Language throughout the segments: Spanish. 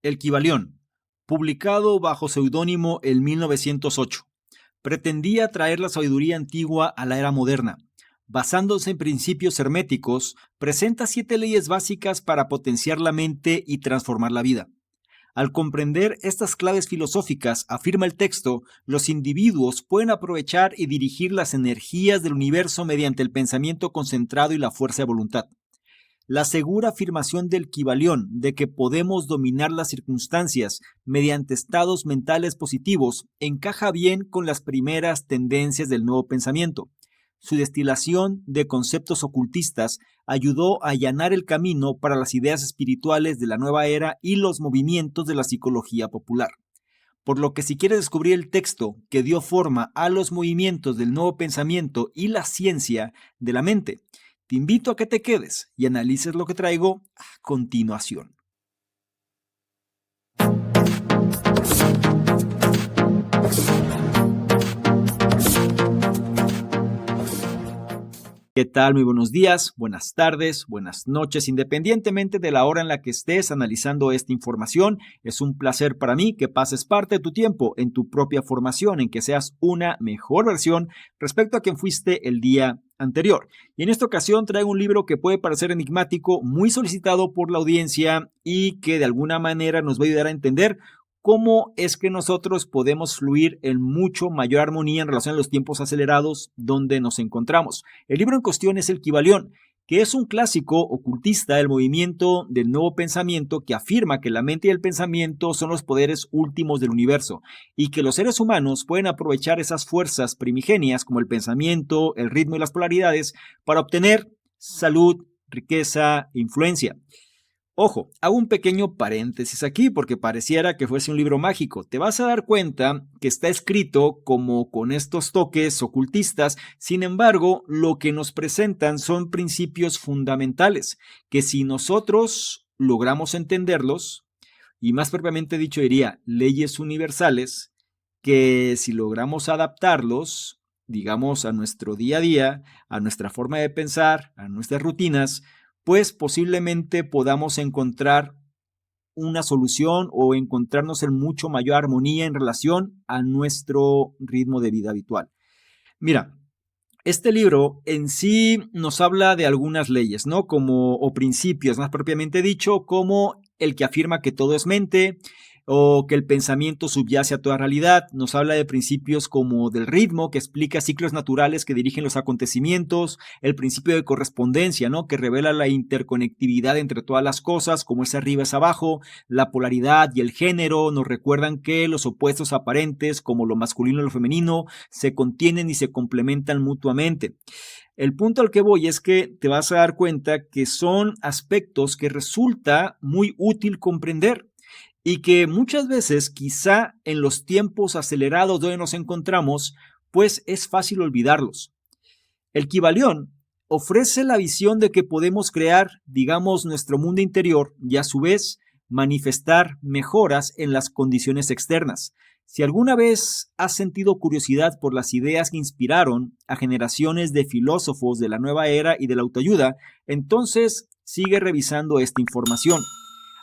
El Kybalión, publicado bajo seudónimo en 1908, pretendía traer la sabiduría antigua a la era moderna. Basándose en principios herméticos, presenta 7 leyes básicas para potenciar la mente y transformar la vida. Al comprender estas claves filosóficas, afirma el texto, los individuos pueden aprovechar y dirigir las energías del universo mediante el pensamiento concentrado y la fuerza de voluntad. La segura afirmación del Kybalión de que podemos dominar las circunstancias mediante estados mentales positivos encaja bien con las primeras tendencias del nuevo pensamiento. Su destilación de conceptos ocultistas ayudó a allanar el camino para las ideas espirituales de la nueva era y los movimientos de la psicología popular. Por lo que si quieres descubrir el texto que dio forma a los movimientos del nuevo pensamiento y la ciencia de la mente, te invito a que te quedes y analices lo que traigo a continuación. ¿Qué tal? Muy buenos días, buenas tardes, buenas noches, independientemente de la hora en la que estés analizando esta información. Es un placer para mí que pases parte de tu tiempo en tu propia formación, en que seas una mejor versión respecto a quien fuiste el día anterior. Y en esta ocasión traigo un libro que puede parecer enigmático, muy solicitado por la audiencia y que de alguna manera nos va a ayudar a entender cómo es que nosotros podemos fluir en mucho mayor armonía en relación a los tiempos acelerados donde nos encontramos. El libro en cuestión es el Kybalión, que es un clásico ocultista del movimiento del nuevo pensamiento que afirma que la mente y el pensamiento son los poderes últimos del universo y que los seres humanos pueden aprovechar esas fuerzas primigenias como el pensamiento, el ritmo y las polaridades para obtener salud, riqueza e influencia. Ojo, hago un pequeño paréntesis aquí porque pareciera que fuese un libro mágico. Te vas a dar cuenta que está escrito como con estos toques ocultistas, sin embargo, lo que nos presentan son principios fundamentales que si nosotros logramos entenderlos, y más propiamente dicho diría leyes universales, que si logramos adaptarlos, digamos, a nuestro día a día, a nuestra forma de pensar, a nuestras rutinas, pues posiblemente podamos encontrar una solución o encontrarnos en mucho mayor armonía en relación a nuestro ritmo de vida habitual. Mira, este libro en sí nos habla de algunas leyes, ¿no? O principios, más propiamente dicho, como el que afirma que todo es mente o que el pensamiento subyace a toda realidad. Nos habla de principios como del ritmo, que explica ciclos naturales que dirigen los acontecimientos, el principio de correspondencia, ¿no? Que revela la interconectividad entre todas las cosas, como es arriba es abajo, la polaridad y el género nos recuerdan que los opuestos aparentes, como lo masculino y lo femenino, se contienen y se complementan mutuamente. El punto al que voy es que te vas a dar cuenta que son aspectos que resulta muy útil comprender y que muchas veces, quizá en los tiempos acelerados donde nos encontramos, pues es fácil olvidarlos. El Kybalión ofrece la visión de que podemos crear, digamos, nuestro mundo interior y a su vez manifestar mejoras en las condiciones externas. Si alguna vez has sentido curiosidad por las ideas que inspiraron a generaciones de filósofos de la nueva era y de la autoayuda, entonces sigue revisando esta información.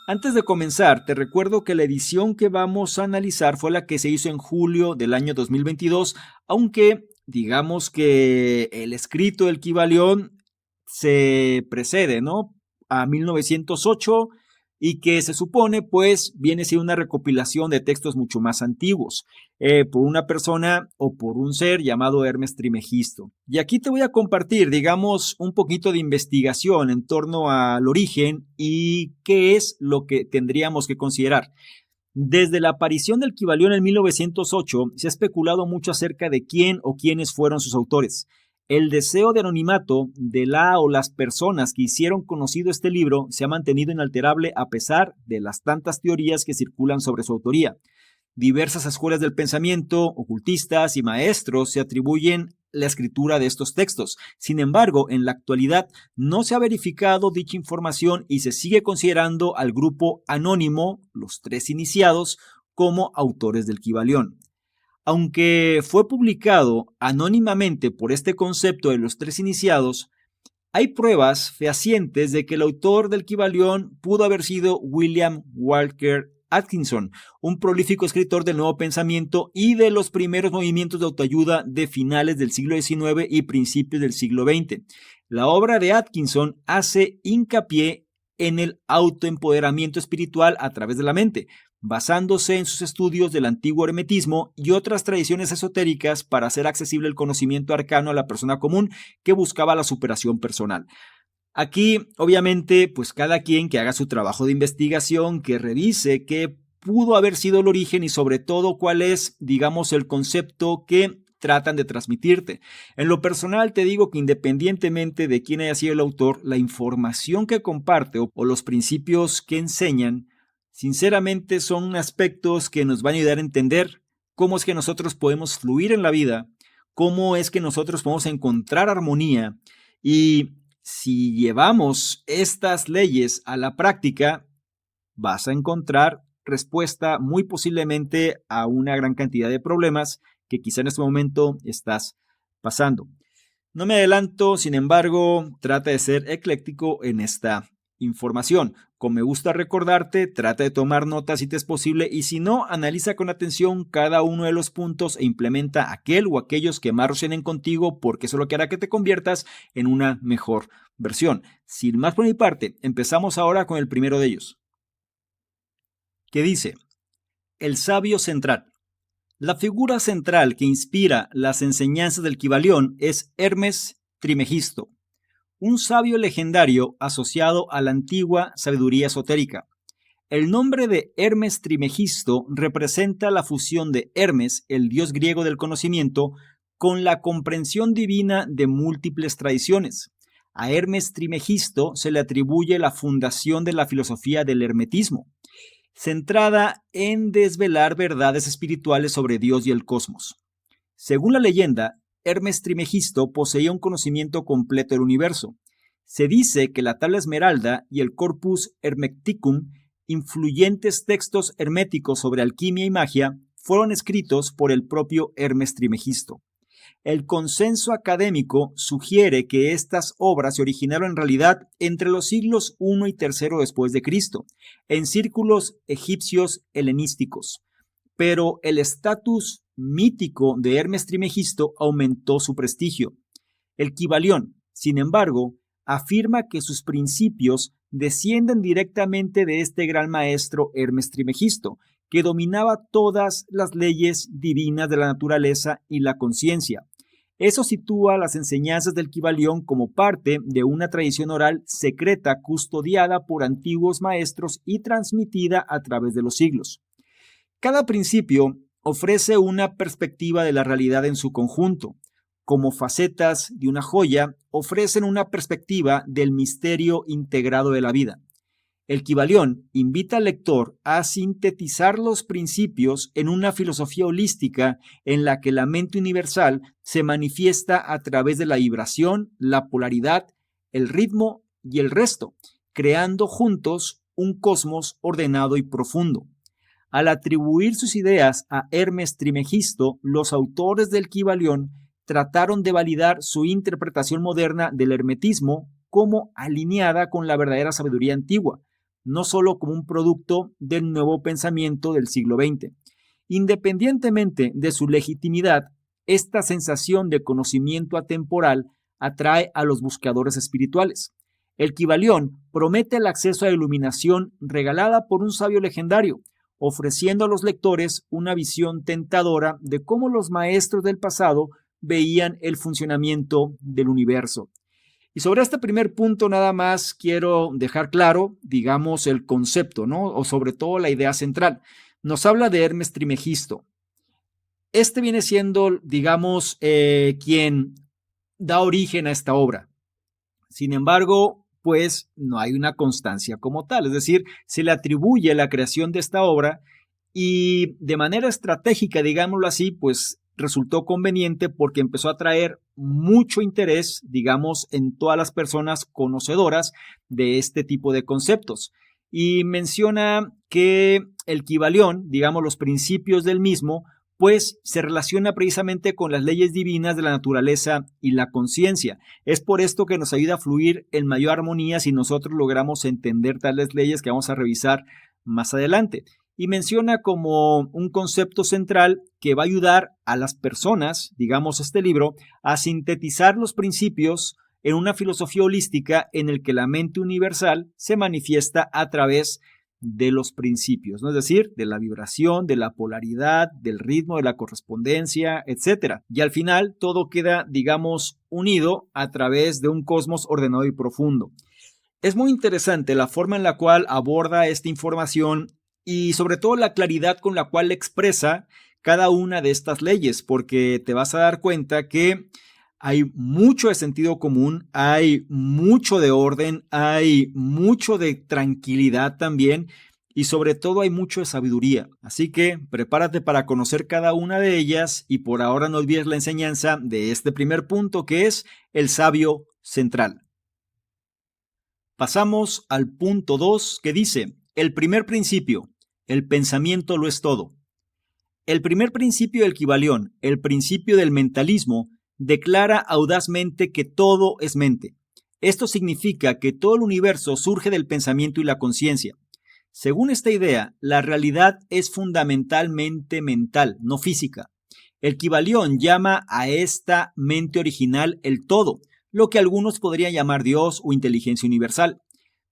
Antes de comenzar, te recuerdo que la edición que vamos a analizar fue la que se hizo en julio del año 2022, aunque digamos que el escrito del Kybalión se precede, ¿no? A 1908 y que se supone pues viene siendo una recopilación de textos mucho más antiguos por una persona o por un ser llamado Hermes Trismegisto. Y aquí te voy a compartir, digamos, un poquito de investigación en torno al origen y qué es lo que tendríamos que considerar. Desde la aparición del Kybalión en 1908 se ha especulado mucho acerca de quién o quiénes fueron sus autores. El deseo de anonimato de la o las personas que hicieron conocido este libro se ha mantenido inalterable a pesar de las tantas teorías que circulan sobre su autoría. Diversas escuelas del pensamiento, ocultistas y maestros se atribuyen la escritura de estos textos. Sin embargo, en la actualidad no se ha verificado dicha información y se sigue considerando al grupo anónimo, los 3 iniciados, como autores del Kybalión. Aunque fue publicado anónimamente por este concepto de los 3 iniciados, hay pruebas fehacientes de que el autor del Kybalión pudo haber sido William Walker Atkinson, un prolífico escritor del Nuevo Pensamiento y de los primeros movimientos de autoayuda de finales del siglo XIX y principios del siglo XX. La obra de Atkinson hace hincapié en el autoempoderamiento espiritual a través de la mente, basándose en sus estudios del antiguo hermetismo y otras tradiciones esotéricas para hacer accesible el conocimiento arcano a la persona común que buscaba la superación personal. Aquí, obviamente, pues cada quien que haga su trabajo de investigación, que revise qué pudo haber sido el origen y sobre todo cuál es, digamos, el concepto que tratan de transmitirte. En lo personal te digo que independientemente de quién haya sido el autor, la información que comparte o los principios que enseñan, sinceramente son aspectos que nos van a ayudar a entender cómo es que nosotros podemos fluir en la vida, cómo es que nosotros podemos encontrar armonía y si llevamos estas leyes a la práctica, vas a encontrar respuesta muy posiblemente a una gran cantidad de problemas que quizá en este momento estás pasando. No me adelanto, sin embargo, trata de ser ecléctico en esta información. Como me gusta recordarte, trata de tomar notas si te es posible y si no, analiza con atención cada uno de los puntos e implementa aquel o aquellos que más resuenen contigo porque eso es lo que hará que te conviertas en una mejor versión. Sin más por mi parte, empezamos ahora con el primero de ellos, que dice: el sabio central. La figura central que inspira las enseñanzas del Kybalión es Hermes Trimegisto, un sabio legendario asociado a la antigua sabiduría esotérica. El nombre de Hermes Trimegisto representa la fusión de Hermes, el dios griego del conocimiento, con la comprensión divina de múltiples tradiciones. A Hermes Trimegisto se le atribuye la fundación de la filosofía del hermetismo, centrada en desvelar verdades espirituales sobre Dios y el cosmos. Según la leyenda, Hermes Trimegisto poseía un conocimiento completo del universo. Se dice que la tabla esmeralda y el Corpus Hermeticum, influyentes textos herméticos sobre alquimia y magia, fueron escritos por el propio Hermes Trimegisto. El consenso académico sugiere que estas obras se originaron en realidad entre los siglos I y III después de Cristo, en círculos egipcios helenísticos, pero el estatus mítico de Hermes Trimegisto aumentó su prestigio. El Kybalión, sin embargo, afirma que sus principios descienden directamente de este gran maestro Hermes Trimegisto, que dominaba todas las leyes divinas de la naturaleza y la conciencia. Eso sitúa las enseñanzas del Kybalión como parte de una tradición oral secreta custodiada por antiguos maestros y transmitida a través de los siglos. Cada principio ofrece una perspectiva de la realidad en su conjunto. Como facetas de una joya, ofrecen una perspectiva del misterio integrado de la vida. El Kybalión invita al lector a sintetizar los principios en una filosofía holística en la que la mente universal se manifiesta a través de la vibración, la polaridad, el ritmo y el resto, creando juntos un cosmos ordenado y profundo. Al atribuir sus ideas a Hermes Trimegisto, los autores del Kybalión trataron de validar su interpretación moderna del hermetismo como alineada con la verdadera sabiduría antigua, no solo como un producto del nuevo pensamiento del siglo XX. Independientemente de su legitimidad, esta sensación de conocimiento atemporal atrae a los buscadores espirituales. El Kybalión promete el acceso a la iluminación regalada por un sabio legendario, ofreciendo a los lectores una visión tentadora de cómo los maestros del pasado veían el funcionamiento del universo. Y sobre este primer punto nada más quiero dejar claro, digamos, el concepto, ¿no? O sobre todo la idea central. Nos habla de Hermes Trimegisto. Este viene siendo, digamos, quien da origen a esta obra. Sin embargo, pues no hay una constancia como tal. Es decir, se le atribuye la creación de esta obra y de manera estratégica, digámoslo así, pues resultó conveniente porque empezó a atraer mucho interés, digamos, en todas las personas conocedoras de este tipo de conceptos. Y menciona que el Kybalión, digamos, los principios del mismo, pues se relaciona precisamente con las leyes divinas de la naturaleza y la conciencia. Es por esto que nos ayuda a fluir en mayor armonía si nosotros logramos entender tales leyes que vamos a revisar más adelante. y menciona como un concepto central que va a ayudar a las personas, digamos este libro, a sintetizar los principios en una filosofía holística en el que la mente universal se manifiesta a través de los principios, ¿no? Es decir, de la vibración, de la polaridad, del ritmo, de la correspondencia, etcétera. Y al final todo queda, digamos, unido a través de un cosmos ordenado y profundo. Es muy interesante la forma en la cual aborda esta información y sobre todo la claridad con la cual expresa cada una de estas leyes, porque te vas a dar cuenta que hay mucho de sentido común, hay mucho de orden, hay mucho de tranquilidad también y sobre todo hay mucho de sabiduría. Así que prepárate para conocer cada una de ellas y por ahora no olvides la enseñanza de este primer punto que es el sabio central. Pasamos al punto 2 que dice, el primer principio, el pensamiento lo es todo. El primer principio del Kybalión, el principio del mentalismo, declara audazmente que todo es mente. Esto significa que todo el universo surge del pensamiento y la conciencia. Según esta idea, la realidad es fundamentalmente mental, no física. El Kybalión llama a esta mente original el todo, lo que algunos podrían llamar Dios o inteligencia universal.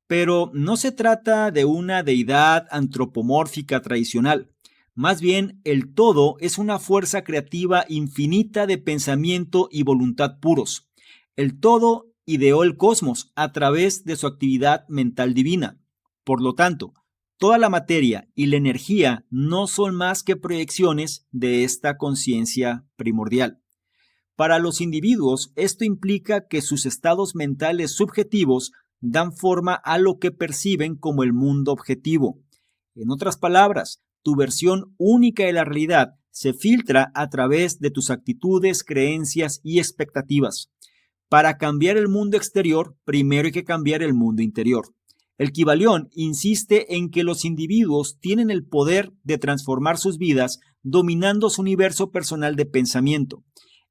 Pero no se trata de una deidad antropomórfica tradicional. Más bien, el todo es una fuerza creativa infinita de pensamiento y voluntad puros. El todo ideó el cosmos a través de su actividad mental divina. Por lo tanto, toda la materia y la energía no son más que proyecciones de esta conciencia primordial. Para los individuos, esto implica que sus estados mentales subjetivos dan forma a lo que perciben como el mundo objetivo. En otras palabras, tu versión única de la realidad se filtra a través de tus actitudes, creencias y expectativas. Para cambiar el mundo exterior, primero hay que cambiar el mundo interior. El Kybalión insiste en que los individuos tienen el poder de transformar sus vidas dominando su universo personal de pensamiento.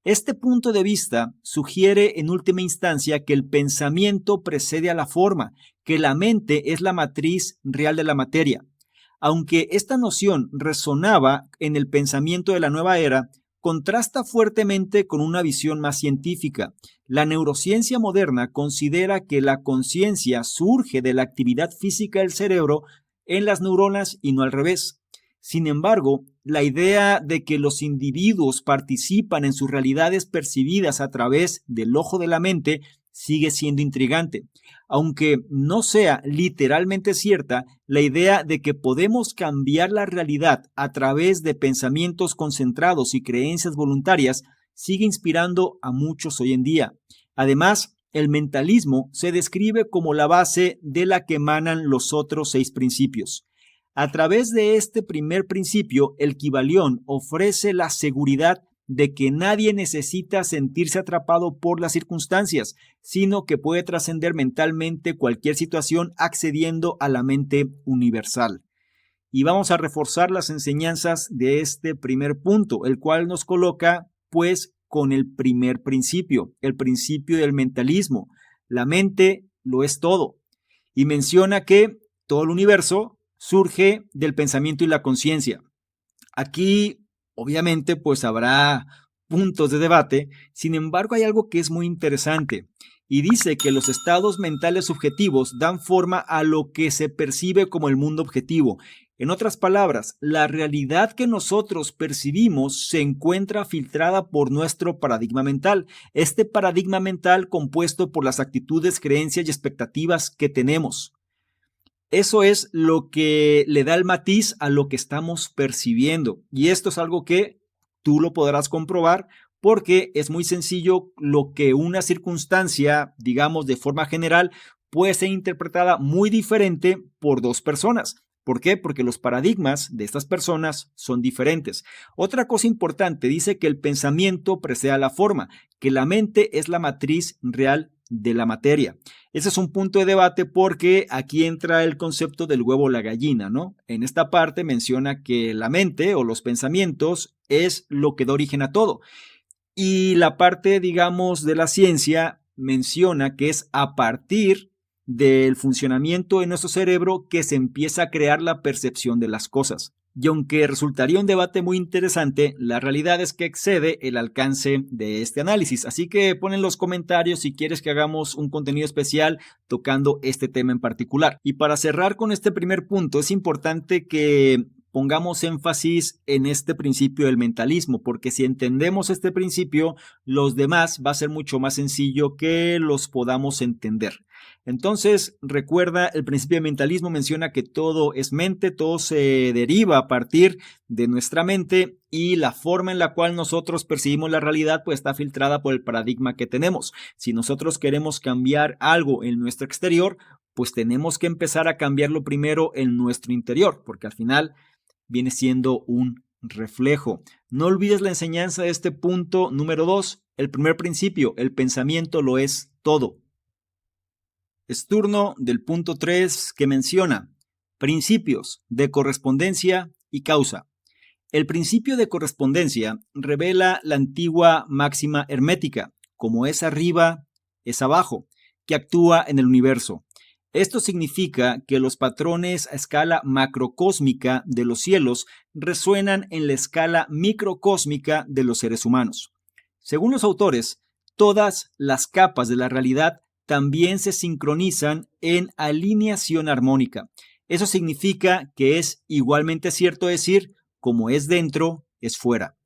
Este punto de vista sugiere en última instancia que el pensamiento precede a la forma, que la mente es la matriz real de la materia. Aunque esta noción resonaba en el pensamiento de la nueva era, contrasta fuertemente con una visión más científica. La neurociencia moderna considera que la conciencia surge de la actividad física del cerebro en las neuronas y no al revés. Sin embargo, la idea de que los individuos participan en sus realidades percibidas a través del ojo de la mente sigue siendo intrigante. Aunque no sea literalmente cierta, la idea de que podemos cambiar la realidad a través de pensamientos concentrados y creencias voluntarias sigue inspirando a muchos hoy en día. Además, el mentalismo se describe como la base de la que emanan los otros 6 principios. A través de este primer principio, el Kybalión ofrece la seguridad de que nadie necesita sentirse atrapado por las circunstancias, sino que puede trascender mentalmente cualquier situación accediendo a la mente universal. Y vamos a reforzar las enseñanzas de este primer punto, el cual nos coloca, pues, con el primer principio, el principio del mentalismo. La mente lo es todo. Y menciona que todo el universo surge del pensamiento y la conciencia. Aquí, obviamente, pues habrá puntos de debate, sin embargo, hay algo que es muy interesante y dice que los estados mentales subjetivos dan forma a lo que se percibe como el mundo objetivo. En otras palabras, la realidad que nosotros percibimos se encuentra filtrada por nuestro paradigma mental. Este paradigma mental compuesto por las actitudes, creencias y expectativas que tenemos. Eso es lo que le da el matiz a lo que estamos percibiendo. Y esto es algo que tú lo podrás comprobar porque es muy sencillo lo que una circunstancia, digamos de forma general, puede ser interpretada muy diferente por 2 personas. ¿Por qué? Porque los paradigmas de estas personas son diferentes. Otra cosa importante, dice que el pensamiento precede a la forma, que la mente es la matriz real de la materia. Ese es un punto de debate porque aquí entra el concepto del huevo o la gallina, ¿no? En esta parte menciona que la mente o los pensamientos es lo que da origen a todo. Y la parte, digamos, de la ciencia menciona que es a partir del funcionamiento de nuestro cerebro que se empieza a crear la percepción de las cosas. Y aunque resultaría un debate muy interesante, la realidad es que excede el alcance de este análisis. Así que pon en los comentarios si quieres que hagamos un contenido especial tocando este tema en particular. Y para cerrar con este primer punto, es importante que pongamos énfasis en este principio del mentalismo, porque si entendemos este principio, los demás va a ser mucho más sencillo que los podamos entender. Entonces, recuerda, el principio de mentalismo menciona que todo es mente, todo se deriva a partir de nuestra mente y la forma en la cual nosotros percibimos la realidad pues está filtrada por el paradigma que tenemos. Si nosotros queremos cambiar algo en nuestro exterior, pues tenemos que empezar a cambiarlo primero en nuestro interior, porque al final viene siendo un reflejo. No olvides la enseñanza de este punto número 2, el primer principio, el pensamiento lo es todo. Es turno del punto 3 que menciona principios de correspondencia y causa. El principio de correspondencia revela la antigua máxima hermética, como es arriba, es abajo, que actúa en el universo. Esto significa que los patrones a escala macrocósmica de los cielos resuenan en la escala microcósmica de los seres humanos. Según los autores, todas las capas de la realidad también se sincronizan en alineación armónica. Eso significa que es igualmente cierto decir, como es dentro, es fuera.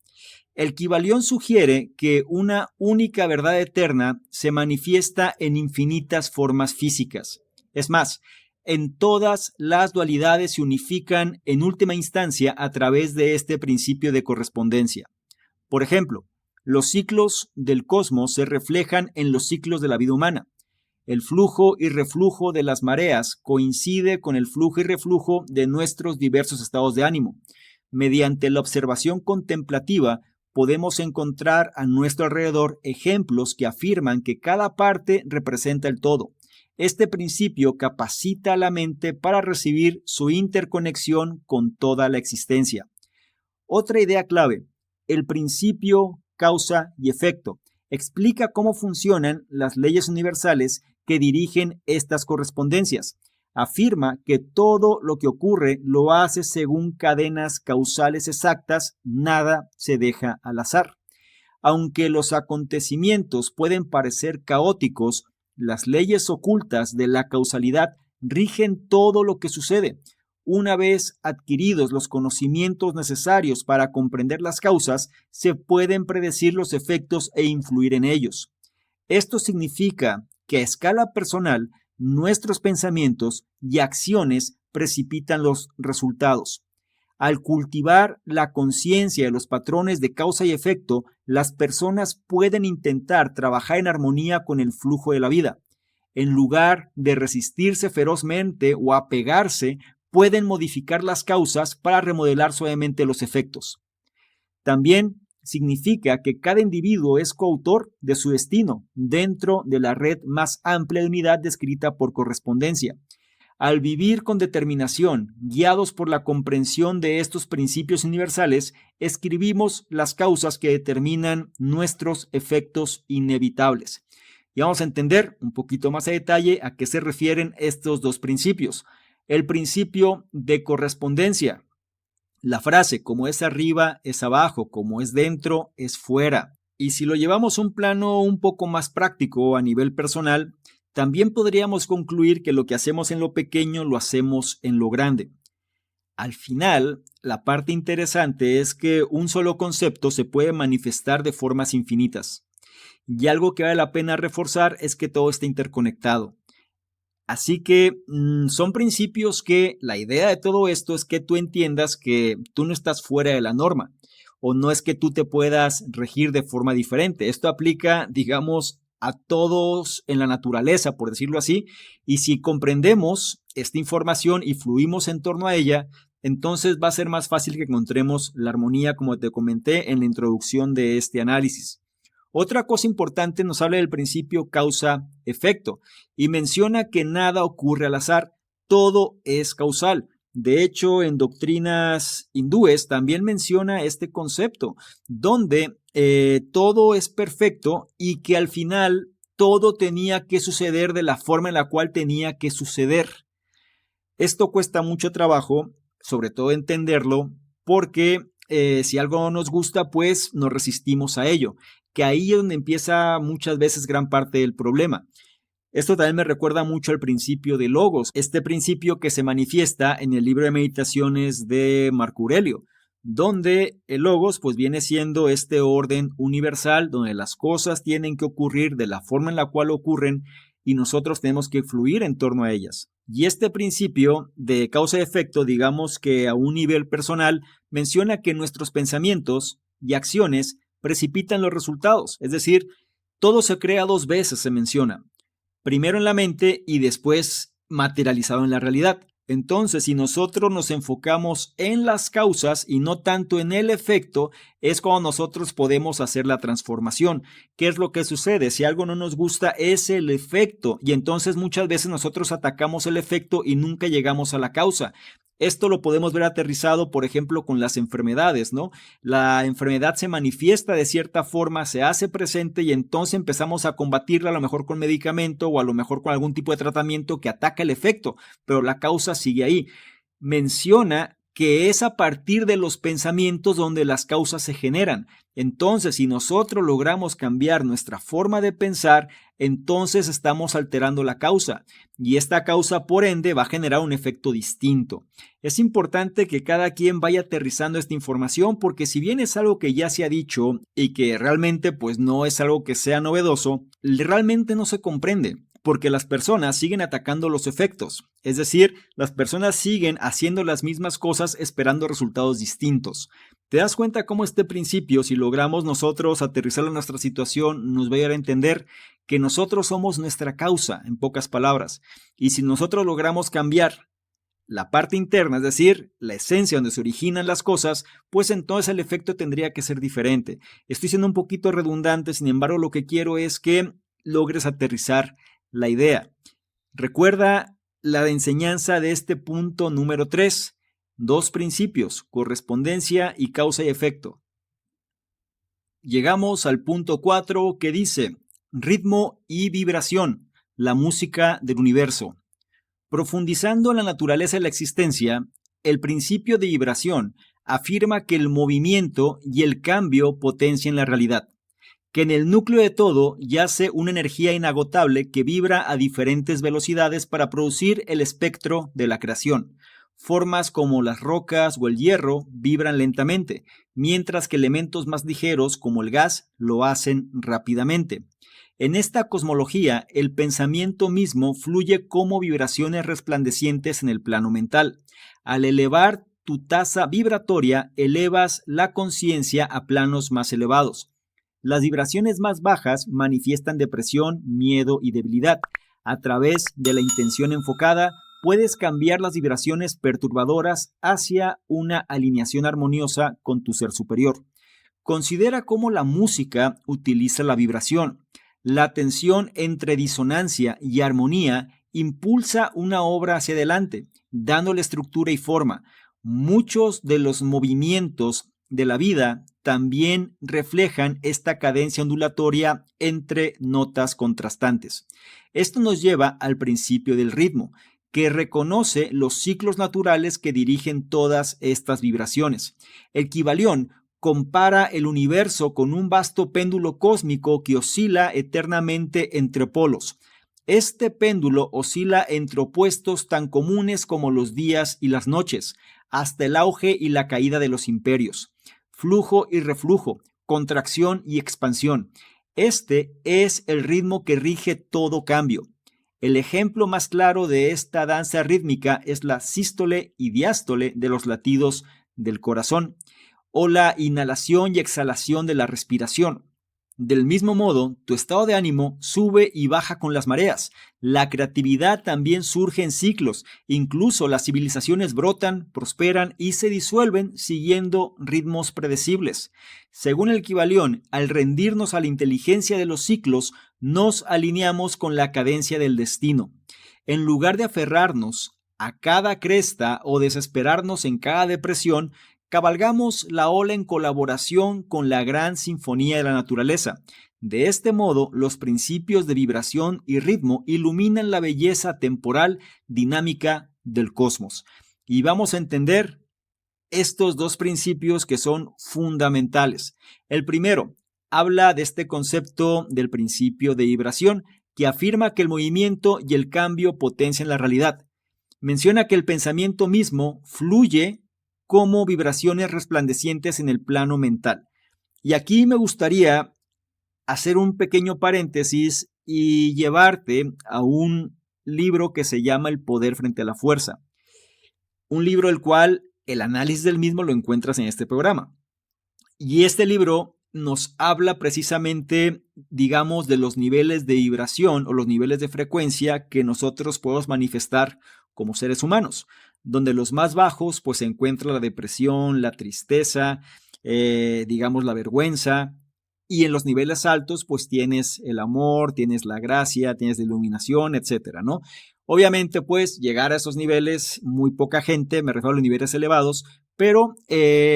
El Kybalión sugiere que una única verdad eterna se manifiesta en infinitas formas físicas. Es más, en todas las dualidades se unifican en última instancia a través de este principio de correspondencia. Por ejemplo, los ciclos del cosmos se reflejan en los ciclos de la vida humana. El flujo y reflujo de las mareas coincide con el flujo y reflujo de nuestros diversos estados de ánimo. Mediante la observación contemplativa podemos encontrar a nuestro alrededor ejemplos que afirman que cada parte representa el todo. Este principio capacita a la mente para recibir su interconexión con toda la existencia. Otra idea clave, el principio causa y efecto, explica cómo funcionan las leyes universales que dirigen estas correspondencias. Afirma que todo lo que ocurre lo hace según cadenas causales exactas, nada se deja al azar. Aunque los acontecimientos pueden parecer caóticos, las leyes ocultas de la causalidad rigen todo lo que sucede. Una vez adquiridos los conocimientos necesarios para comprender las causas, se pueden predecir los efectos e influir en ellos. Esto significa que a escala personal, nuestros pensamientos y acciones precipitan los resultados. Al cultivar la conciencia de los patrones de causa y efecto, las personas pueden intentar trabajar en armonía con el flujo de la vida. En lugar de resistirse ferozmente o apegarse, pueden modificar las causas para remodelar suavemente los efectos. También significa que cada individuo es coautor de su destino dentro de la red más amplia de unidad descrita por correspondencia. Al vivir con determinación, guiados por la comprensión de estos principios universales, escribimos las causas que determinan nuestros efectos inevitables. Y vamos a entender un poquito más a detalle a qué se refieren estos dos principios. El principio de correspondencia. La frase, como es arriba, es abajo, como es dentro, es fuera. Y si lo llevamos a un plano un poco más práctico a nivel personal, también podríamos concluir que lo que hacemos en lo pequeño lo hacemos en lo grande. Al final, la parte interesante es que un solo concepto se puede manifestar de formas infinitas. Y algo que vale la pena reforzar es que todo está interconectado. Así que son principios que la idea de todo esto es que tú entiendas que tú no estás fuera de la norma o no es que tú te puedas regir de forma diferente. Esto aplica, digamos, a todos en la naturaleza, por decirlo así, y si comprendemos esta información y fluimos en torno a ella, entonces va a ser más fácil que encontremos la armonía, como te comenté en la introducción de este análisis. Otra cosa importante nos habla del principio causa-efecto y menciona que nada ocurre al azar, todo es causal. De hecho, en doctrinas hindúes también menciona este concepto, donde todo es perfecto y que al final todo tenía que suceder de la forma en la cual tenía que suceder. Esto cuesta mucho trabajo, sobre todo entenderlo, porque si algo no nos gusta, pues nos resistimos a ello, que ahí es donde empieza muchas veces gran parte del problema. Esto también me recuerda mucho al principio de Logos, este principio que se manifiesta en el libro de meditaciones de Marco Aurelio, donde el Logos pues viene siendo este orden universal donde las cosas tienen que ocurrir de la forma en la cual ocurren y nosotros tenemos que fluir en torno a ellas. Y este principio de causa y efecto, digamos que a un nivel personal, menciona que nuestros pensamientos y acciones precipitan los resultados, es decir, todo se crea dos veces, se menciona. Primero en la mente y después materializado en la realidad. Entonces, si nosotros nos enfocamos en las causas y no tanto en el efecto, es cuando nosotros podemos hacer la transformación. ¿Qué es lo que sucede? Si algo no nos gusta, es el efecto. Y entonces muchas veces nosotros atacamos el efecto y nunca llegamos a la causa. Esto lo podemos ver aterrizado, por ejemplo, con las enfermedades, ¿no? La enfermedad se manifiesta de cierta forma, se hace presente y entonces empezamos a combatirla a lo mejor con medicamento o a lo mejor con algún tipo de tratamiento que ataca el efecto, pero la causa sigue ahí. Menciona que es a partir de los pensamientos donde las causas se generan. Entonces, si nosotros logramos cambiar nuestra forma de pensar, entonces estamos alterando la causa y esta causa, por ende, va a generar un efecto distinto. Es importante que cada quien vaya aterrizando esta información porque si bien es algo que ya se ha dicho y que realmente pues no es algo que sea novedoso, realmente no se comprende porque las personas siguen atacando los efectos. Es decir, las personas siguen haciendo las mismas cosas esperando resultados distintos. ¿Te das cuenta cómo este principio, si logramos nosotros aterrizarlo en nuestra situación, nos va a dar a entender que nosotros somos nuestra causa, en pocas palabras? Y si nosotros logramos cambiar la parte interna, es decir, la esencia donde se originan las cosas, pues entonces el efecto tendría que ser diferente. Estoy siendo un poquito redundante, sin embargo, lo que quiero es que logres aterrizar la idea. Recuerda la enseñanza de este punto número 3. Dos principios, correspondencia y causa y efecto. Llegamos al punto 4 que dice ritmo y vibración, la música del universo. Profundizando en la naturaleza de la existencia, el principio de vibración afirma que el movimiento y el cambio potencian la realidad, que en el núcleo de todo yace una energía inagotable que vibra a diferentes velocidades para producir el espectro de la creación. Formas como las rocas o el hierro vibran lentamente, mientras que elementos más ligeros como el gas lo hacen rápidamente. En esta cosmología, el pensamiento mismo fluye como vibraciones resplandecientes en el plano mental. Al elevar tu tasa vibratoria, elevas la conciencia a planos más elevados. Las vibraciones más bajas manifiestan depresión, miedo y debilidad. A través de la intención enfocada, puedes cambiar las vibraciones perturbadoras hacia una alineación armoniosa con tu ser superior. Considera cómo la música utiliza la vibración. La tensión entre disonancia y armonía impulsa una obra hacia adelante, dándole estructura y forma. Muchos de los movimientos de la vida también reflejan esta cadencia ondulatoria entre notas contrastantes. Esto nos lleva al principio del ritmo, que reconoce los ciclos naturales que dirigen todas estas vibraciones. El Kybalión compara el universo con un vasto péndulo cósmico que oscila eternamente entre polos. Este péndulo oscila entre opuestos tan comunes como los días y las noches, hasta el auge y la caída de los imperios. Flujo y reflujo, contracción y expansión. Este es el ritmo que rige todo cambio. El ejemplo más claro de esta danza rítmica es la sístole y diástole de los latidos del corazón, o la inhalación y exhalación de la respiración. Del mismo modo, tu estado de ánimo sube y baja con las mareas. La creatividad también surge en ciclos. Incluso las civilizaciones brotan, prosperan y se disuelven siguiendo ritmos predecibles. Según el Kybalión, al rendirnos a la inteligencia de los ciclos, nos alineamos con la cadencia del destino. En lugar de aferrarnos a cada cresta o desesperarnos en cada depresión, cabalgamos la ola en colaboración con la gran sinfonía de la naturaleza. De este modo, los principios de vibración y ritmo iluminan la belleza temporal dinámica del cosmos. Y vamos a entender estos dos principios que son fundamentales. El primero habla de este concepto del principio de vibración, que afirma que el movimiento y el cambio potencian la realidad. Menciona que el pensamiento mismo fluye como vibraciones resplandecientes en el plano mental. Y aquí me gustaría hacer un pequeño paréntesis y llevarte a un libro que se llama El poder frente a la fuerza. Un libro el cual el análisis del mismo lo encuentras en este programa. Y este libro nos habla precisamente, digamos, de los niveles de vibración o los niveles de frecuencia que nosotros podemos manifestar como seres humanos, donde los más bajos pues se encuentra la depresión, la tristeza, digamos la vergüenza, y en los niveles altos pues tienes el amor, tienes la gracia, tienes la iluminación, etcétera, ¿no? Obviamente pues llegar a esos niveles, muy poca gente, me refiero a los niveles elevados, pero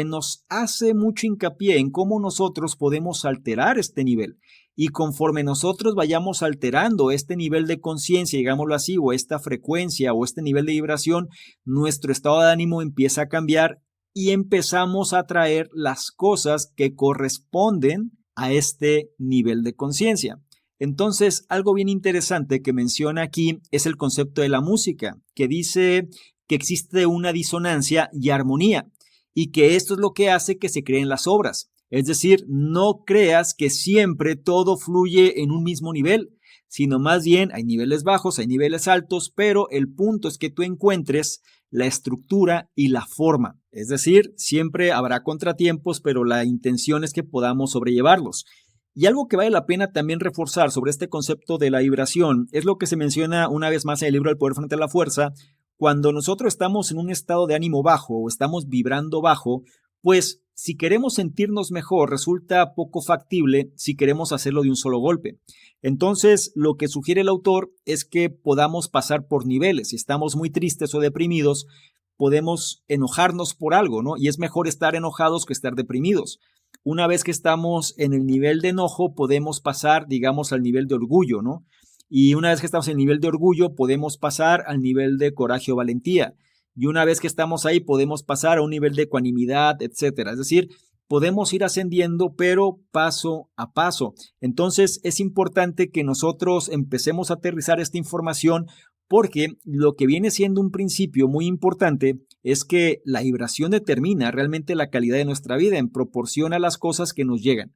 nos hace mucho hincapié en cómo nosotros podemos alterar este nivel. Y conforme nosotros vayamos alterando este nivel de conciencia, digámoslo así, o esta frecuencia o este nivel de vibración, nuestro estado de ánimo empieza a cambiar y empezamos a atraer las cosas que corresponden a este nivel de conciencia. Entonces, algo bien interesante que menciona aquí es el concepto de la música, que dice que existe una disonancia y armonía, y que esto es lo que hace que se creen las obras. Es decir, no creas que siempre todo fluye en un mismo nivel, sino más bien hay niveles bajos, hay niveles altos, pero el punto es que tú encuentres la estructura y la forma. Es decir, siempre habrá contratiempos, pero la intención es que podamos sobrellevarlos. Y algo que vale la pena también reforzar sobre este concepto de la vibración es lo que se menciona una vez más en el libro El poder frente a la fuerza. Cuando nosotros estamos en un estado de ánimo bajo o estamos vibrando bajo, pues si queremos sentirnos mejor resulta poco factible si queremos hacerlo de un solo golpe. Entonces, lo que sugiere el autor es que podamos pasar por niveles. Si estamos muy tristes o deprimidos, podemos enojarnos por algo, ¿no? Y es mejor estar enojados que estar deprimidos. Una vez que estamos en el nivel de enojo, podemos pasar, digamos, al nivel de orgullo, ¿no? Y una vez que estamos en el nivel de orgullo, podemos pasar al nivel de coraje o valentía. Y una vez que estamos ahí, podemos pasar a un nivel de ecuanimidad, etcétera. Es decir, podemos ir ascendiendo, pero paso a paso. Entonces, es importante que nosotros empecemos a aterrizar esta información porque lo que viene siendo un principio muy importante es que la vibración determina realmente la calidad de nuestra vida en proporción a las cosas que nos llegan.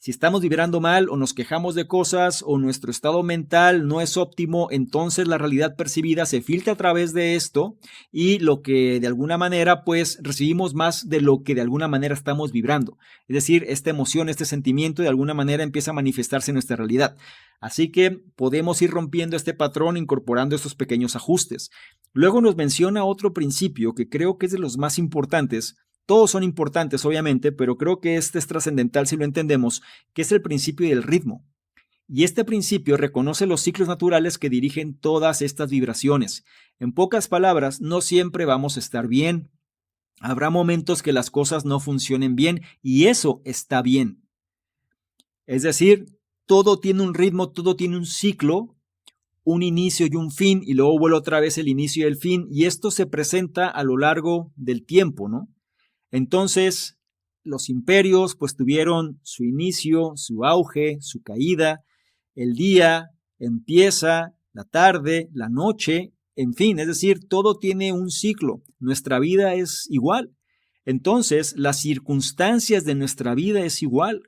Si estamos vibrando mal o nos quejamos de cosas o nuestro estado mental no es óptimo, entonces la realidad percibida se filtra a través de esto y lo que de alguna manera pues recibimos más de lo que de alguna manera estamos vibrando. Es decir, esta emoción, este sentimiento de alguna manera empieza a manifestarse en nuestra realidad. Así que podemos ir rompiendo este patrón incorporando estos pequeños ajustes. Luego nos menciona otro principio que creo que es de los más importantes. Todos son importantes, obviamente, pero creo que este es trascendental si lo entendemos, que es el principio del ritmo. Y este principio reconoce los ciclos naturales que dirigen todas estas vibraciones. En pocas palabras, no siempre vamos a estar bien. Habrá momentos que las cosas no funcionen bien y eso está bien. Es decir, todo tiene un ritmo, todo tiene un ciclo, un inicio y un fin, y luego vuelve otra vez el inicio y el fin, y esto se presenta a lo largo del tiempo, ¿no? Entonces, los imperios pues tuvieron su inicio, su auge, su caída, el día empieza, la tarde, la noche, en fin, es decir, todo tiene un ciclo, nuestra vida es igual. Entonces, las circunstancias de nuestra vida es igual.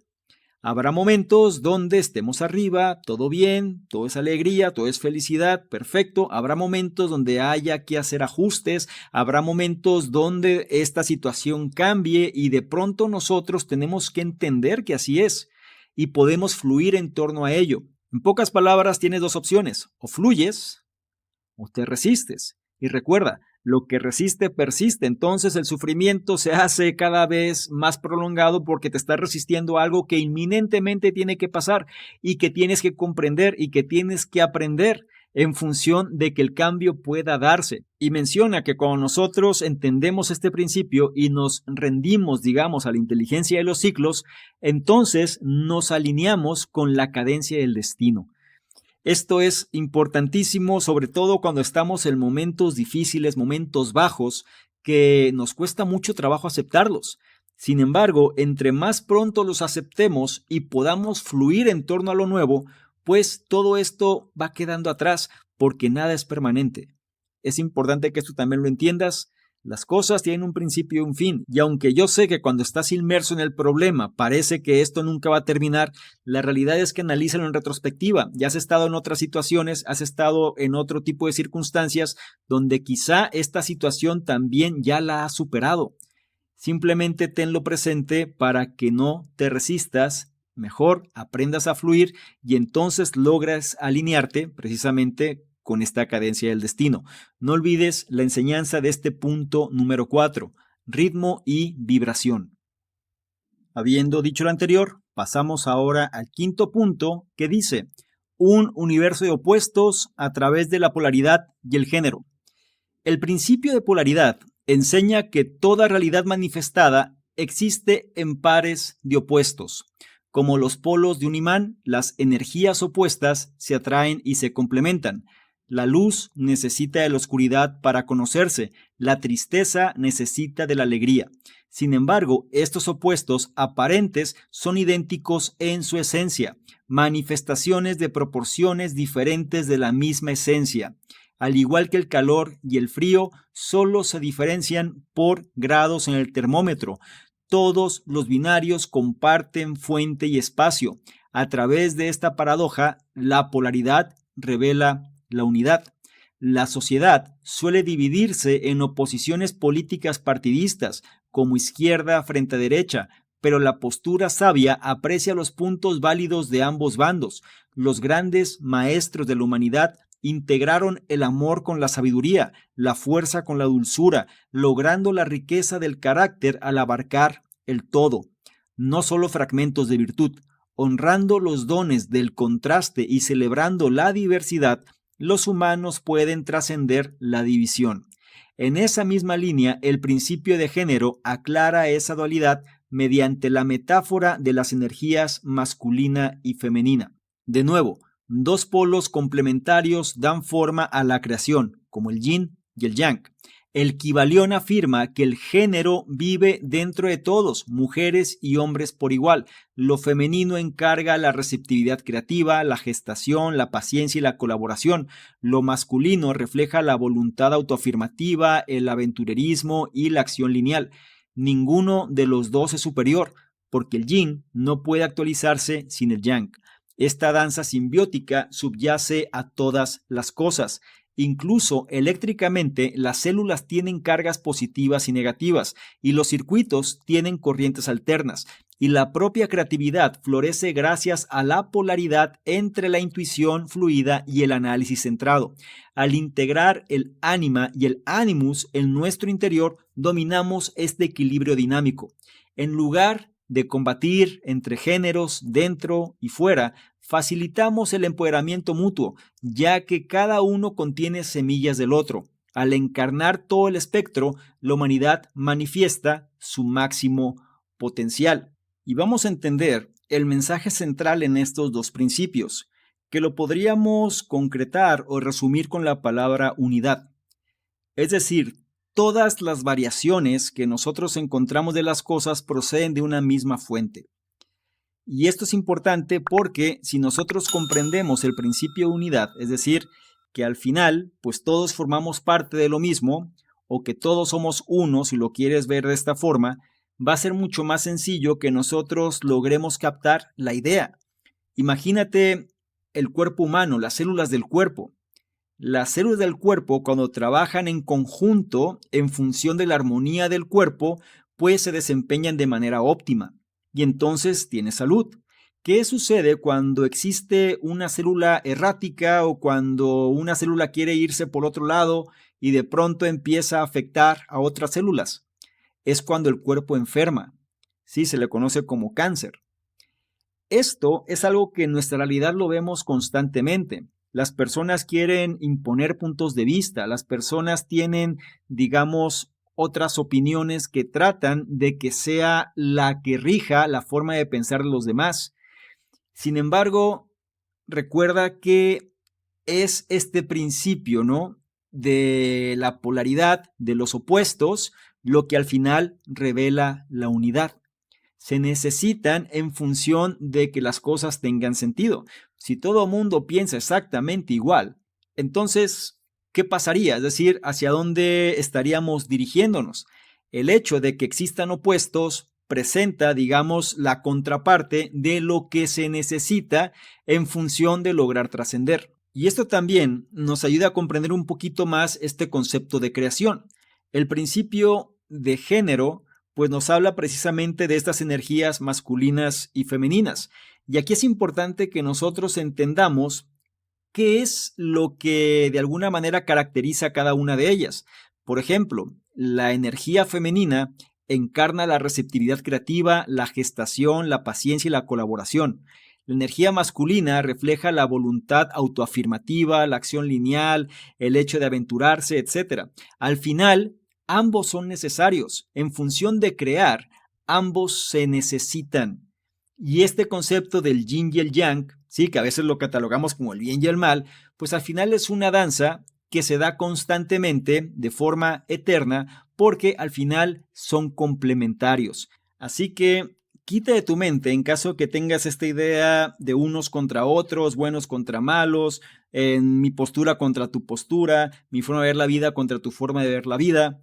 Habrá momentos donde estemos arriba, todo bien, todo es alegría, todo es felicidad, perfecto. Habrá momentos donde haya que hacer ajustes, habrá momentos donde esta situación cambie y de pronto nosotros tenemos que entender que así es y podemos fluir en torno a ello. En pocas palabras, tienes dos opciones, o fluyes o te resistes. Y recuerda, lo que resiste persiste, entonces el sufrimiento se hace cada vez más prolongado porque te estás resistiendo a algo que inminentemente tiene que pasar y que tienes que comprender y que tienes que aprender. en función de que el cambio pueda darse. Y menciona que cuando nosotros entendemos este principio y nos rendimos, digamos, a la inteligencia de los ciclos, entonces nos alineamos con la cadencia del destino. Esto es importantísimo, sobre todo cuando estamos en momentos difíciles, momentos bajos, que nos cuesta mucho trabajo aceptarlos. Sin embargo, entre más pronto los aceptemos y podamos fluir en torno a lo nuevo, pues todo esto va quedando atrás porque nada es permanente. Es importante que esto también lo entiendas. Las cosas tienen un principio y un fin, y aunque yo sé que cuando estás inmerso en el problema parece que esto nunca va a terminar, la realidad es que analízalo en retrospectiva. Ya has estado en otras situaciones, has estado en otro tipo de circunstancias donde quizá esta situación también ya la has superado. Simplemente tenlo presente para que no te resistas, mejor aprendas a fluir y entonces logras alinearte precisamente con esta cadencia del destino. No olvides la enseñanza de este punto número 4, ritmo y vibración. Habiendo dicho lo anterior, pasamos ahora al quinto punto que dice, un universo de opuestos a través de la polaridad y el género. El principio de polaridad enseña que toda realidad manifestada existe en pares de opuestos. Como los polos de un imán, las energías opuestas se atraen y se complementan. La luz necesita de la oscuridad para conocerse, la tristeza necesita de la alegría. Sin embargo, estos opuestos aparentes son idénticos en su esencia, manifestaciones de proporciones diferentes de la misma esencia. Al igual que el calor y el frío, solo se diferencian por grados en el termómetro. Todos los binarios comparten fuente y espacio. A través de esta paradoja, la polaridad revela la unidad. La sociedad suele dividirse en oposiciones políticas partidistas, como izquierda frente a derecha, pero la postura sabia aprecia los puntos válidos de ambos bandos. Los grandes maestros de la humanidad integraron el amor con la sabiduría, la fuerza con la dulzura, logrando la riqueza del carácter al abarcar el todo, no solo fragmentos de virtud. Honrando los dones del contraste y celebrando la diversidad, los humanos pueden trascender la división. En esa misma línea, el principio de género aclara esa dualidad mediante la metáfora de las energías masculina y femenina. De nuevo, dos polos complementarios dan forma a la creación, como el yin y el yang. El Kybalión afirma que el género vive dentro de todos, mujeres y hombres por igual. Lo femenino encarga la receptividad creativa, la gestación, la paciencia y la colaboración. Lo masculino refleja la voluntad autoafirmativa, el aventurerismo y la acción lineal. Ninguno de los dos es superior, porque el yin no puede actualizarse sin el yang. Esta danza simbiótica subyace a todas las cosas. Incluso eléctricamente, las células tienen cargas positivas y negativas, y los circuitos tienen corrientes alternas, y la propia creatividad florece gracias a la polaridad entre la intuición fluida y el análisis centrado. Al integrar el ánima y el animus en nuestro interior, dominamos este equilibrio dinámico. En lugar de combatir entre géneros dentro y fuera, facilitamos el empoderamiento mutuo, ya que cada uno contiene semillas del otro. Al encarnar todo el espectro, la humanidad manifiesta su máximo potencial. Y vamos a entender el mensaje central en estos dos principios, que lo podríamos concretar o resumir con la palabra unidad. Es decir, todas las variaciones que nosotros encontramos de las cosas proceden de una misma fuente. Y esto es importante porque si nosotros comprendemos el principio de unidad, es decir, que al final, pues todos formamos parte de lo mismo, o que todos somos uno, si lo quieres ver de esta forma, va a ser mucho más sencillo que nosotros logremos captar la idea. Imagínate el cuerpo humano, las células del cuerpo. Las células del cuerpo, cuando trabajan en conjunto en función de la armonía del cuerpo, pues se desempeñan de manera óptima. Y entonces tiene salud. ¿Qué sucede cuando existe una célula errática o cuando una célula quiere irse por otro lado y de pronto empieza a afectar a otras células? Es cuando el cuerpo enferma. Sí, se le conoce como cáncer. Esto es algo que en nuestra realidad lo vemos constantemente. Las personas quieren imponer puntos de vista, las personas tienen, digamos, otras opiniones que tratan de que sea la que rija la forma de pensar de los demás. Sin embargo, recuerda que es este principio, ¿no?, de la polaridad, de los opuestos, lo que al final revela la unidad. Se necesitan en función de que las cosas tengan sentido. Si todo mundo piensa exactamente igual, entonces, ¿qué pasaría? Es decir, ¿hacia dónde estaríamos dirigiéndonos? El hecho de que existan opuestos presenta, digamos, la contraparte de lo que se necesita en función de lograr trascender. Y esto también nos ayuda a comprender un poquito más este concepto de creación. El principio de género pues nos habla precisamente de estas energías masculinas y femeninas. Y aquí es importante que nosotros entendamos qué es lo que de alguna manera caracteriza a cada una de ellas. Por ejemplo, la energía femenina encarna la receptividad creativa, la gestación, la paciencia y la colaboración. La energía masculina refleja la voluntad autoafirmativa, la acción lineal, el hecho de aventurarse, etc. Al final, ambos son necesarios. En función de crear, ambos se necesitan. Y este concepto del yin y el yang, sí, que a veces lo catalogamos como el bien y el mal, pues al final es una danza que se da constantemente de forma eterna porque al final son complementarios. Así que quita de tu mente en caso que tengas esta idea de unos contra otros, buenos contra malos, en mi postura contra tu postura, mi forma de ver la vida contra tu forma de ver la vida.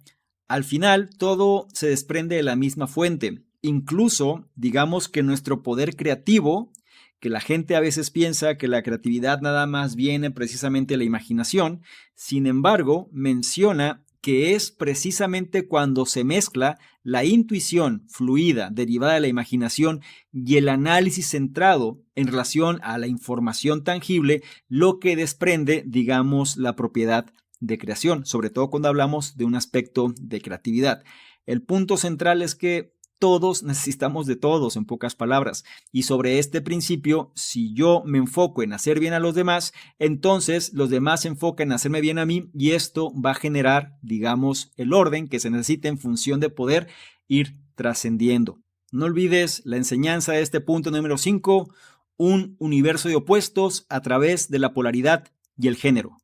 Al final, todo se desprende de la misma fuente. Incluso, digamos que nuestro poder creativo, que la gente a veces piensa que la creatividad nada más viene precisamente de la imaginación, sin embargo, menciona que es precisamente cuando se mezcla la intuición fluida derivada de la imaginación y el análisis centrado en relación a la información tangible, lo que desprende, digamos, la propiedad de creación, sobre todo cuando hablamos de un aspecto de creatividad. El punto central es que todos necesitamos de todos, en pocas palabras. Y sobre este principio, si yo me enfoco en hacer bien a los demás, entonces los demás se enfocan en hacerme bien a mí y esto va a generar, digamos, el orden que se necesita en función de poder ir trascendiendo. No olvides la enseñanza de este punto número 5, un universo de opuestos a través de la polaridad y el género.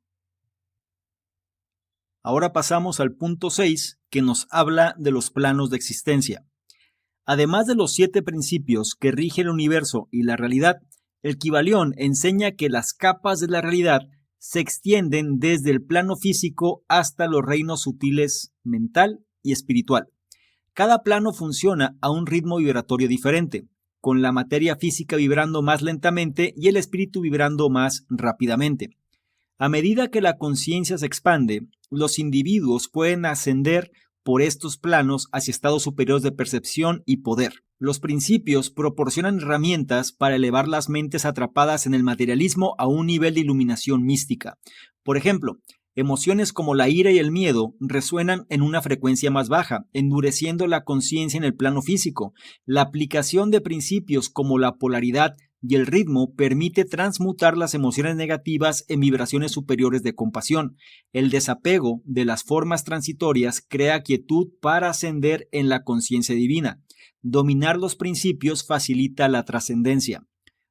Ahora pasamos al punto 6, que nos habla de los planos de existencia. Además de los 7 principios que rigen el universo y la realidad, el Kybalión enseña que las capas de la realidad se extienden desde el plano físico hasta los reinos sutiles mental y espiritual. Cada plano funciona a un ritmo vibratorio diferente, con la materia física vibrando más lentamente y el espíritu vibrando más rápidamente. A medida que la conciencia se expande, los individuos pueden ascender por estos planos hacia estados superiores de percepción y poder. Los principios proporcionan herramientas para elevar las mentes atrapadas en el materialismo a un nivel de iluminación mística. Por ejemplo, emociones como la ira y el miedo resuenan en una frecuencia más baja, endureciendo la conciencia en el plano físico. La aplicación de principios como la polaridad y el ritmo permite transmutar las emociones negativas en vibraciones superiores de compasión. El desapego de las formas transitorias crea quietud para ascender en la conciencia divina. Dominar los principios facilita la trascendencia.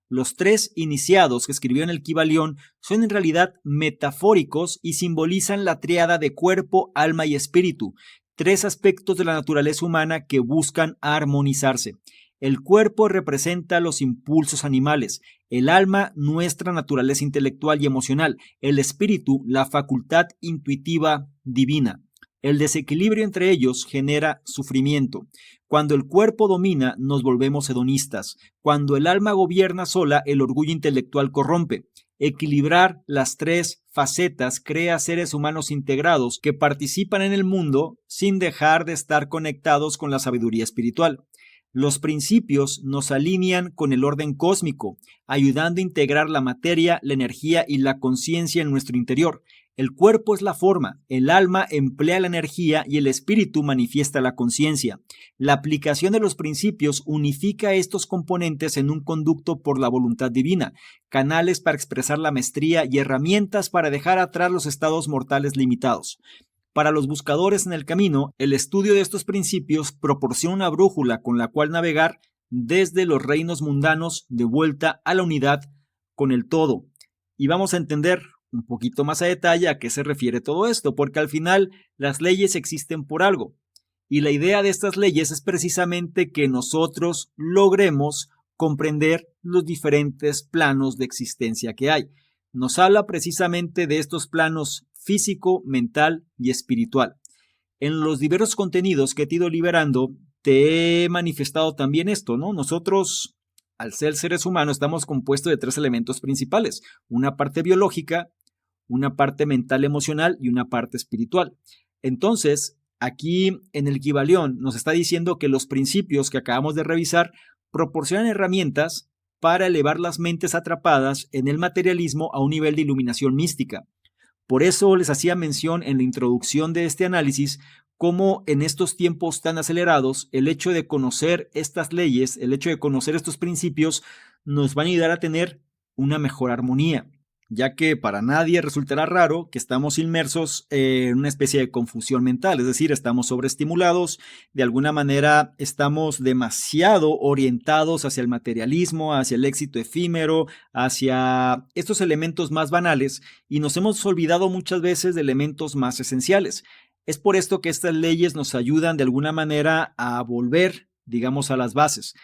Los 3 iniciados que escribió en el Kybalión son en realidad metafóricos y simbolizan la tríada de cuerpo, alma y espíritu, 3 aspectos de la naturaleza humana que buscan armonizarse. El cuerpo representa los impulsos animales, el alma nuestra naturaleza intelectual y emocional, el espíritu la facultad intuitiva divina. El desequilibrio entre ellos genera sufrimiento. Cuando el cuerpo domina, nos volvemos hedonistas. Cuando el alma gobierna sola, el orgullo intelectual corrompe. Equilibrar las 3 facetas crea seres humanos integrados que participan en el mundo sin dejar de estar conectados con la sabiduría espiritual. Los principios nos alinean con el orden cósmico, ayudando a integrar la materia, la energía y la conciencia en nuestro interior. El cuerpo es la forma, el alma emplea la energía y el espíritu manifiesta la conciencia. La aplicación de los principios unifica estos componentes en un conducto por la voluntad divina, canales para expresar la maestría y herramientas para dejar atrás los estados mortales limitados. Para los buscadores en el camino, el estudio de estos principios proporciona una brújula con la cual navegar desde los reinos mundanos de vuelta a la unidad con el todo. Y vamos a entender un poquito más a detalle a qué se refiere todo esto, porque al final las leyes existen por algo. Y la idea de estas leyes es precisamente que nosotros logremos comprender los diferentes planos de existencia que hay. Nos habla precisamente de estos planos físico, mental y espiritual. En los diversos contenidos que he ido liberando, te he manifestado también esto, ¿no? Nosotros, al ser seres humanos, estamos compuestos de 3 elementos principales: una parte biológica, una parte mental emocional y una parte espiritual. Entonces, aquí en el Kybalión nos está diciendo que los principios que acabamos de revisar proporcionan herramientas para elevar las mentes atrapadas en el materialismo a un nivel de iluminación mística. Por eso les hacía mención en la introducción de este análisis cómo en estos tiempos tan acelerados el hecho de conocer estas leyes, el hecho de conocer estos principios nos va a ayudar a tener una mejor armonía, ya que para nadie resultará raro que estamos inmersos en una especie de confusión mental, es decir, estamos sobreestimulados, de alguna manera estamos demasiado orientados hacia el materialismo, hacia el éxito efímero, hacia estos elementos más banales y nos hemos olvidado muchas veces de elementos más esenciales. Es por esto que estas leyes nos ayudan de alguna manera a volver, digamos, a las bases.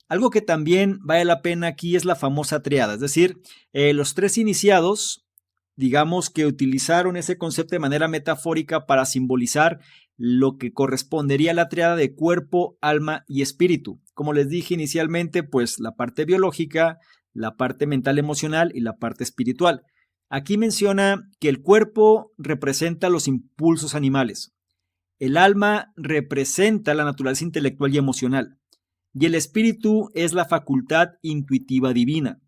Algo que también vale la pena aquí es la famosa triada, es decir, los 3 iniciados, digamos que utilizaron ese concepto de manera metafórica para simbolizar lo que correspondería a la triada de cuerpo, alma y espíritu. Como les dije inicialmente, pues la parte biológica, la parte mental emocional y la parte espiritual. Aquí menciona que el cuerpo representa los impulsos animales, el alma representa la naturaleza intelectual y emocional, y el espíritu es la facultad intuitiva divina.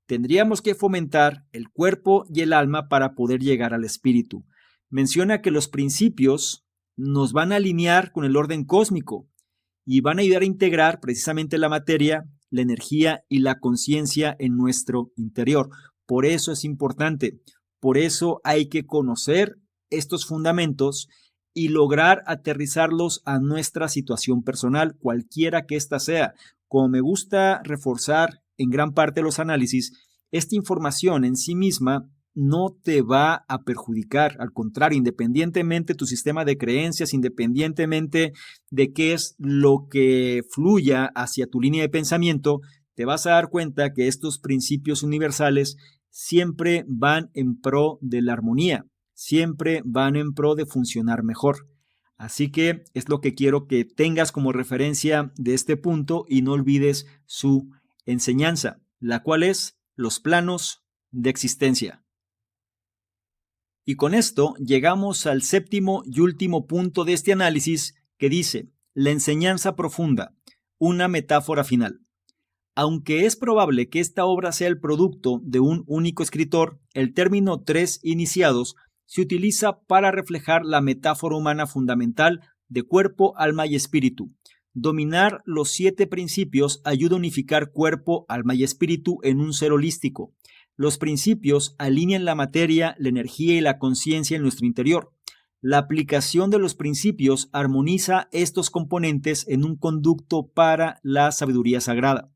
Tendríamos que fomentar el cuerpo y el alma para poder llegar al espíritu. Menciona que los principios nos van a alinear con el orden cósmico y van a ayudar a integrar precisamente la materia, la energía y la conciencia en nuestro interior. Por eso es importante, por eso hay que conocer estos fundamentos y lograr aterrizarlos a nuestra situación personal, cualquiera que ésta sea. Como me gusta reforzar en gran parte de los análisis, esta información en sí misma no te va a perjudicar, al contrario, independientemente de tu sistema de creencias, independientemente de qué es lo que fluya hacia tu línea de pensamiento, te vas a dar cuenta que estos principios universales siempre van en pro de la armonía, siempre van en pro de funcionar mejor. Así que es lo que quiero que tengas como referencia de este punto y no olvides su enseñanza, la cual es los planos de existencia. Y con esto llegamos al 7º y último punto de este análisis que dice: la enseñanza profunda, una metáfora final. Aunque es probable que esta obra sea el producto de un único escritor, el término 3 iniciados se utiliza para reflejar la metáfora humana fundamental de cuerpo, alma y espíritu. Dominar los 7 principios ayuda a unificar cuerpo, alma y espíritu en un ser holístico. Los principios alinean la materia, la energía y la conciencia en nuestro interior. La aplicación de los principios armoniza estos componentes en un conducto para la sabiduría sagrada.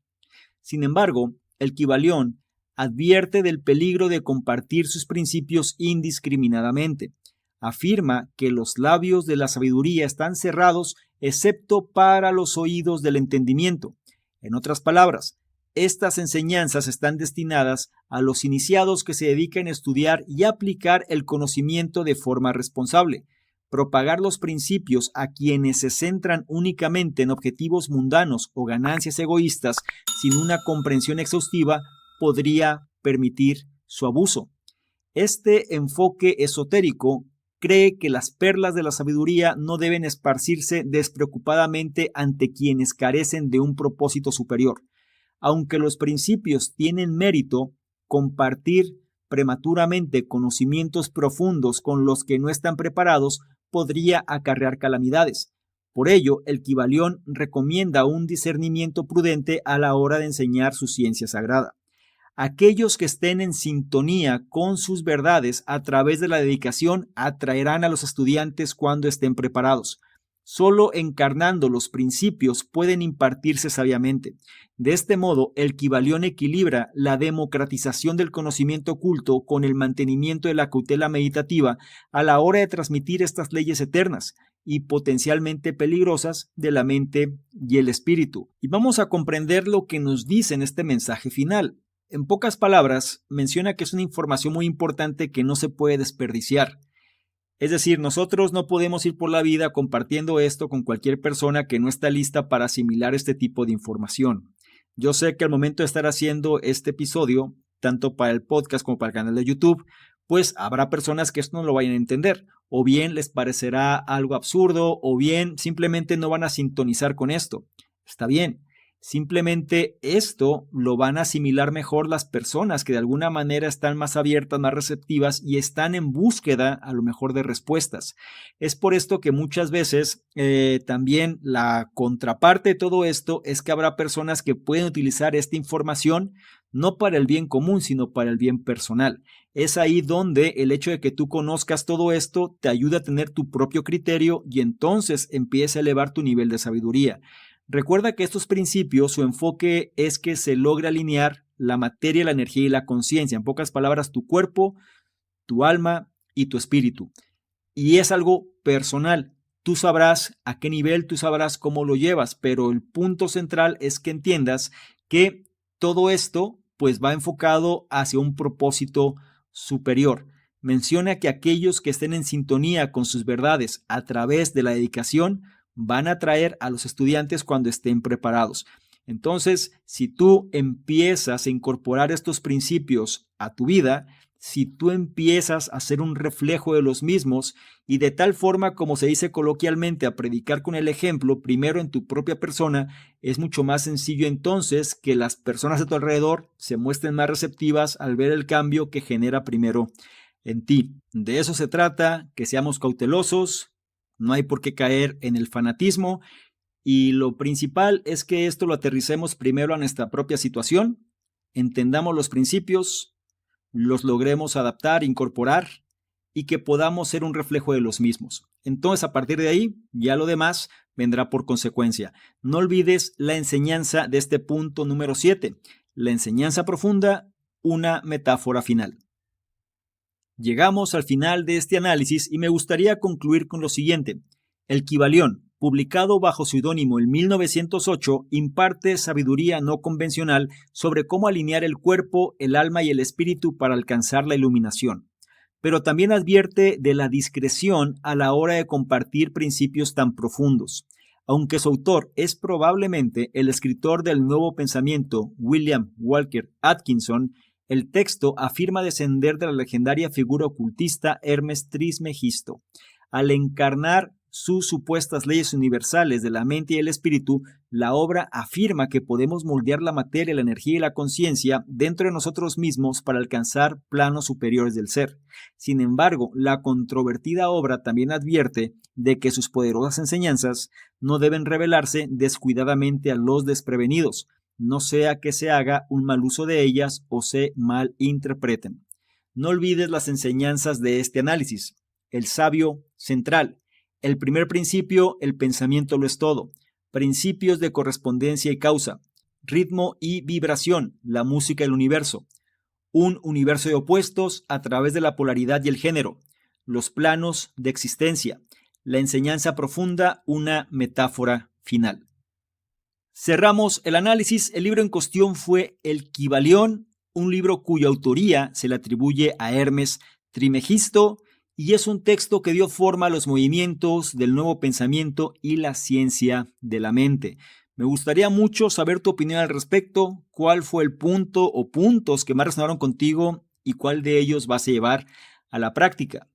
Sin embargo, el Kybalión advierte del peligro de compartir sus principios indiscriminadamente. Afirma que los labios de la sabiduría están cerrados excepto para los oídos del entendimiento. En otras palabras, estas enseñanzas están destinadas a los iniciados que se dedican a estudiar y aplicar el conocimiento de forma responsable. Propagar los principios a quienes se centran únicamente en objetivos mundanos o ganancias egoístas sin una comprensión exhaustiva podría permitir su abuso. Este enfoque esotérico cree que las perlas de la sabiduría no deben esparcirse despreocupadamente ante quienes carecen de un propósito superior. Aunque los principios tienen mérito, compartir prematuramente conocimientos profundos con los que no están preparados podría acarrear calamidades. Por ello, el Kybalión recomienda un discernimiento prudente a la hora de enseñar su ciencia sagrada. Aquellos que estén en sintonía con sus verdades a través de la dedicación atraerán a los estudiantes cuando estén preparados. Solo encarnando los principios pueden impartirse sabiamente. De este modo, el Kybalión equilibra la democratización del conocimiento oculto con el mantenimiento de la cautela meditativa a la hora de transmitir estas leyes eternas y potencialmente peligrosas de la mente y el espíritu. Y vamos a comprender lo que nos dice en este mensaje final. En pocas palabras, menciona que es una información muy importante que no se puede desperdiciar. Es decir, nosotros no podemos ir por la vida compartiendo esto con cualquier persona que no está lista para asimilar este tipo de información. Yo sé que al momento de estar haciendo este episodio, tanto para el podcast como para el canal de YouTube, pues habrá personas que esto no lo vayan a entender, o bien les parecerá algo absurdo, o bien simplemente no van a sintonizar con esto. Está bien. Simplemente esto lo van a asimilar mejor las personas que de alguna manera están más abiertas, más receptivas y están en búsqueda a lo mejor de respuestas. Es por esto que muchas veces también la contraparte de todo esto es que habrá personas que pueden utilizar esta información no para el bien común, sino para el bien personal. Es ahí donde el hecho de que tú conozcas todo esto te ayuda a tener tu propio criterio y entonces empieza a elevar tu nivel de sabiduría. Recuerda que estos principios, su enfoque es que se logre alinear la materia, la energía y la conciencia. En pocas palabras, tu cuerpo, tu alma y tu espíritu. Y es algo personal. Tú sabrás a qué nivel, tú sabrás cómo lo llevas, pero el punto central es que entiendas que todo esto pues va enfocado hacia un propósito superior. Menciona que aquellos que estén en sintonía con sus verdades a través de la dedicación van a atraer a los estudiantes cuando estén preparados. Entonces, si tú empiezas a incorporar estos principios a tu vida, si tú empiezas a ser un reflejo de los mismos y de tal forma, como se dice coloquialmente, a predicar con el ejemplo, primero en tu propia persona, es mucho más sencillo entonces que las personas a tu alrededor se muestren más receptivas al ver el cambio que genera primero en ti. De eso se trata, que seamos cautelosos. No hay por qué caer en el fanatismo y lo principal es que esto lo aterricemos primero a nuestra propia situación, entendamos los principios, los logremos adaptar, incorporar y que podamos ser un reflejo de los mismos. Entonces, a partir de ahí, ya lo demás vendrá por consecuencia. No olvides la enseñanza de este punto número 7, la enseñanza profunda, una metáfora final. Llegamos al final de este análisis y me gustaría concluir con lo siguiente. El Kybalión, publicado bajo seudónimo en 1908, imparte sabiduría no convencional sobre cómo alinear el cuerpo, el alma y el espíritu para alcanzar la iluminación. Pero también advierte de la discreción a la hora de compartir principios tan profundos. Aunque su autor es probablemente el escritor del Nuevo Pensamiento, William Walker Atkinson, el texto afirma descender de la legendaria figura ocultista Hermes Trismegisto. Al encarnar sus supuestas leyes universales de la mente y el espíritu, la obra afirma que podemos moldear la materia, la energía y la conciencia dentro de nosotros mismos para alcanzar planos superiores del ser. Sin embargo, la controvertida obra también advierte de que sus poderosas enseñanzas no deben revelarse descuidadamente a los desprevenidos, no sea que se haga un mal uso de ellas o se malinterpreten. No olvides las enseñanzas de este análisis. El sabio central. El primer principio, el pensamiento lo es todo. Principios de correspondencia y causa. Ritmo y vibración, la música del universo. Un universo de opuestos a través de la polaridad y el género. Los planos de existencia. La enseñanza profunda, una metáfora final. Cerramos el análisis. El libro en cuestión fue El Kybalión, un libro cuya autoría se le atribuye a Hermes Trismegisto y es un texto que dio forma a los movimientos del nuevo pensamiento y la ciencia de la mente. Me gustaría mucho saber tu opinión al respecto, cuál fue el punto o puntos que más resonaron contigo y cuál de ellos vas a llevar a la práctica.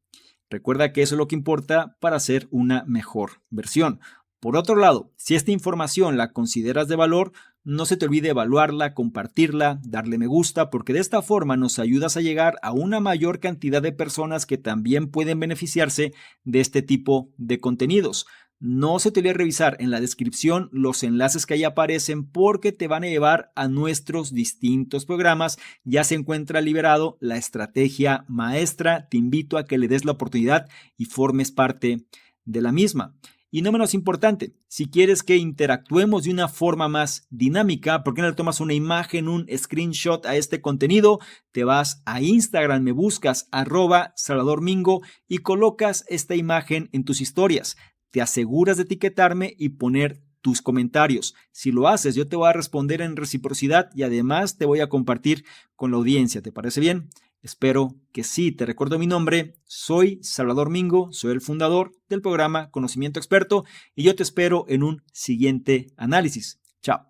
Recuerda que eso es lo que importa para hacer una mejor versión. Por otro lado, si esta información la consideras de valor, no se te olvide evaluarla, compartirla, darle me gusta, porque de esta forma nos ayudas a llegar a una mayor cantidad de personas que también pueden beneficiarse de este tipo de contenidos. No se te olvide revisar en la descripción los enlaces que ahí aparecen porque te van a llevar a nuestros distintos programas. Ya se encuentra liberado la estrategia maestra. Te invito a que le des la oportunidad y formes parte de la misma. Y no menos importante, si quieres que interactuemos de una forma más dinámica, ¿por qué no le tomas una imagen, un screenshot a este contenido? Te vas a Instagram, me buscas @SalvadorMingo y colocas esta imagen en tus historias. Te aseguras de etiquetarme y poner tus comentarios. Si lo haces, yo te voy a responder en reciprocidad y además te voy a compartir con la audiencia. ¿Te parece bien? Espero que sí. Te recuerdo mi nombre. Soy Salvador Mingo, soy el fundador del programa Conocimiento Experto y yo te espero en un siguiente análisis. Chao.